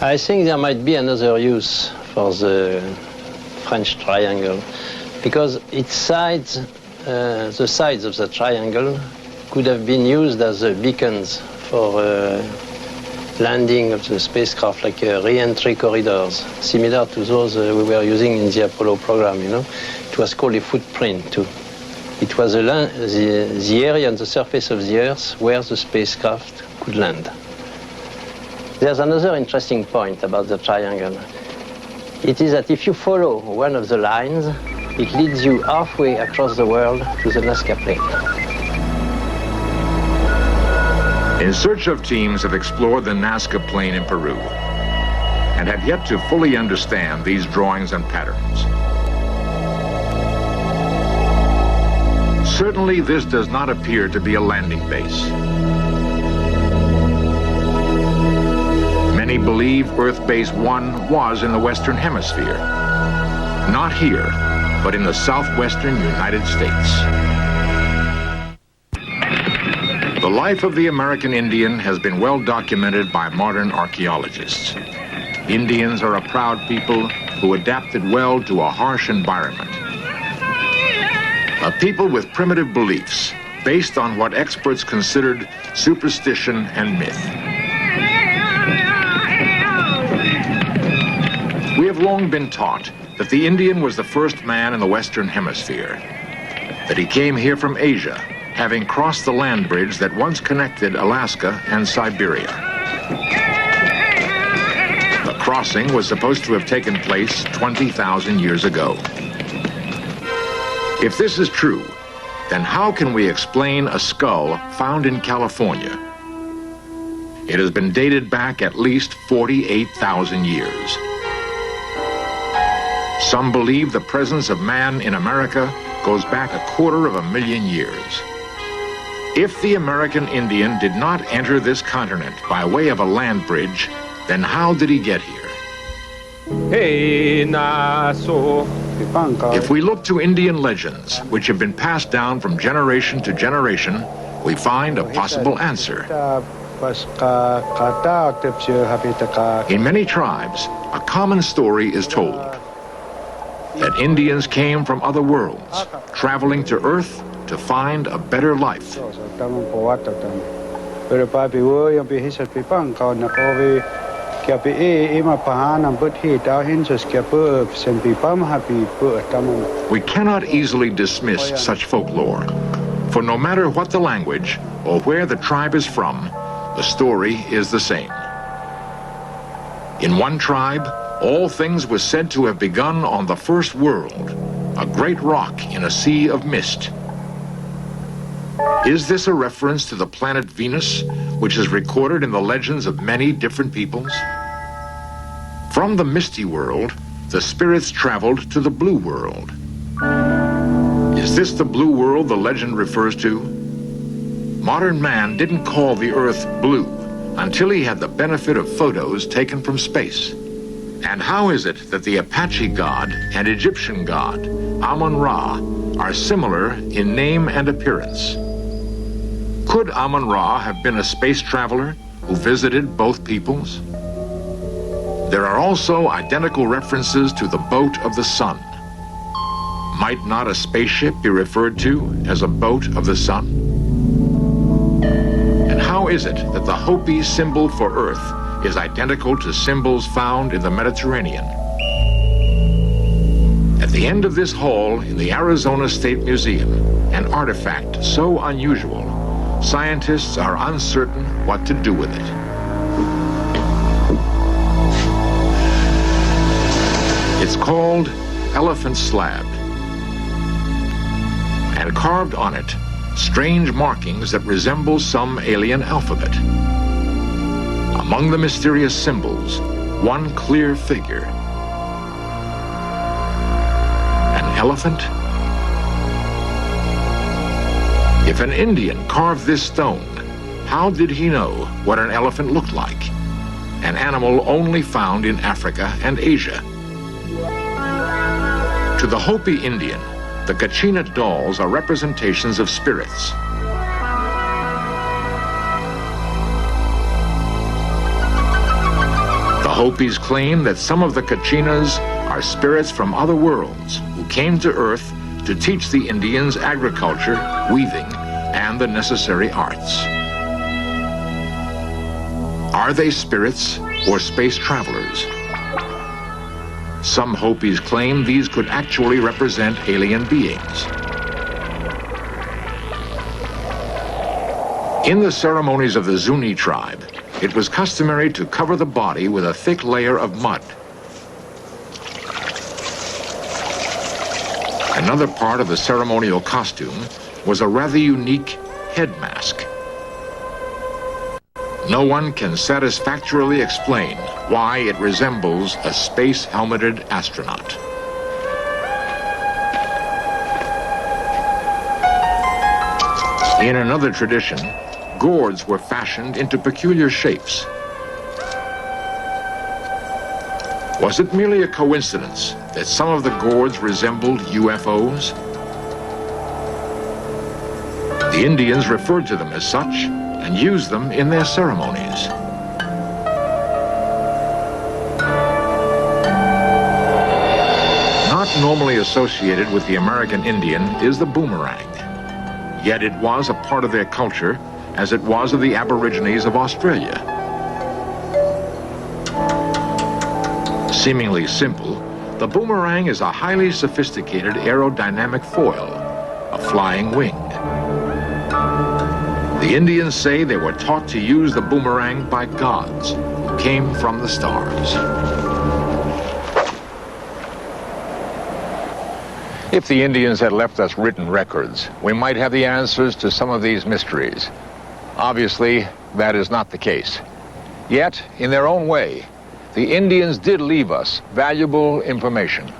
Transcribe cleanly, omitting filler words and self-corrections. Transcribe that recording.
I think there might be another use for the French triangle, because its sides, the sides of the triangle could have been used as beacons for landing of the spacecraft, like re-entry corridors, similar to those we were using in the Apollo program, you know. It was called a footprint, too. It was the area on the surface of the Earth where the spacecraft could land. There's another interesting point about the triangle. It is that if you follow one of the lines, it leads you halfway across the world to the Nazca plain. In Search of teams have explored the Nazca plain in Peru and have yet to fully understand these drawings and patterns. Certainly, this does not appear to be a landing base. Many believe Earth Base 1 was in the Western Hemisphere. Not here, but in the southwestern United States. The life of the American Indian has been well documented by modern archaeologists. Indians are a proud people who adapted well to a harsh environment. A people with primitive beliefs based on what experts considered superstition and myth. We have long been taught that the Indian was the first man in the Western Hemisphere, that he came here from Asia, having crossed the land bridge that once connected Alaska and Siberia. The crossing was supposed to have taken place 20,000 years ago. If this is true, then how can we explain a skull found in California? It has been dated back at least 48,000 years. Some believe the presence of man in America goes back 250,000 years. If the American Indian did not enter this continent by way of a land bridge, then how did he get here? If we look to Indian legends, which have been passed down from generation to generation, we find a possible answer. In many tribes, a common story is told that Indians came from other worlds, traveling to Earth to find a better life. We cannot easily dismiss such folklore, for no matter what the language or where the tribe is from, the story is the same. In one tribe, all things were said to have begun on the first world, a great rock in a sea of mist. Is this a reference to the planet Venus, which is recorded in the legends of many different peoples? From the misty world, the spirits traveled to the blue world. Is this the blue world the legend refers to? Modern man didn't call the Earth blue until he had the benefit of photos taken from space. And how is it that the Apache god and Egyptian god, Amun-Ra, are similar in name and appearance? Could Amun-Ra have been a space traveler who visited both peoples? There are also identical references to the boat of the sun. Might not a spaceship be referred to as a boat of the sun? And how is it that the Hopi symbol for Earth is identical to symbols found in the Mediterranean? At the end of this hall in the Arizona State Museum, an artifact so unusual, scientists are uncertain what to do with it. It's called elephant slab, and carved on it, strange markings that resemble some alien alphabet. Among the mysterious symbols, one clear figure. An elephant? If an Indian carved this stone, how did he know what an elephant looked like? An animal only found in Africa and Asia. To the Hopi Indian, the Kachina dolls are representations of spirits. The Hopis claim that some of the Kachinas are spirits from other worlds who came to Earth to teach the Indians agriculture, weaving, and the necessary arts. Are they spirits or space travelers? Some Hopis claim these could actually represent alien beings. In the ceremonies of the Zuni tribe, it was customary to cover the body with a thick layer of mud. Another part of the ceremonial costume was a rather unique head mask. No one can satisfactorily explain why it resembles a space-helmeted astronaut. In another tradition, gourds were fashioned into peculiar shapes. Was it merely a coincidence that some of the gourds resembled UFOs? The Indians referred to them as such and used them in their ceremonies. Not normally associated with the American Indian is the boomerang. Yet it was a part of their culture, as it was of the Aborigines of Australia. Seemingly simple, the boomerang is a highly sophisticated aerodynamic foil, a flying wing. The Indians say they were taught to use the boomerang by gods who came from the stars. If the Indians had left us written records, we might have the answers to some of these mysteries. Obviously, that is not the case. Yet, in their own way, the Indians did leave us valuable information.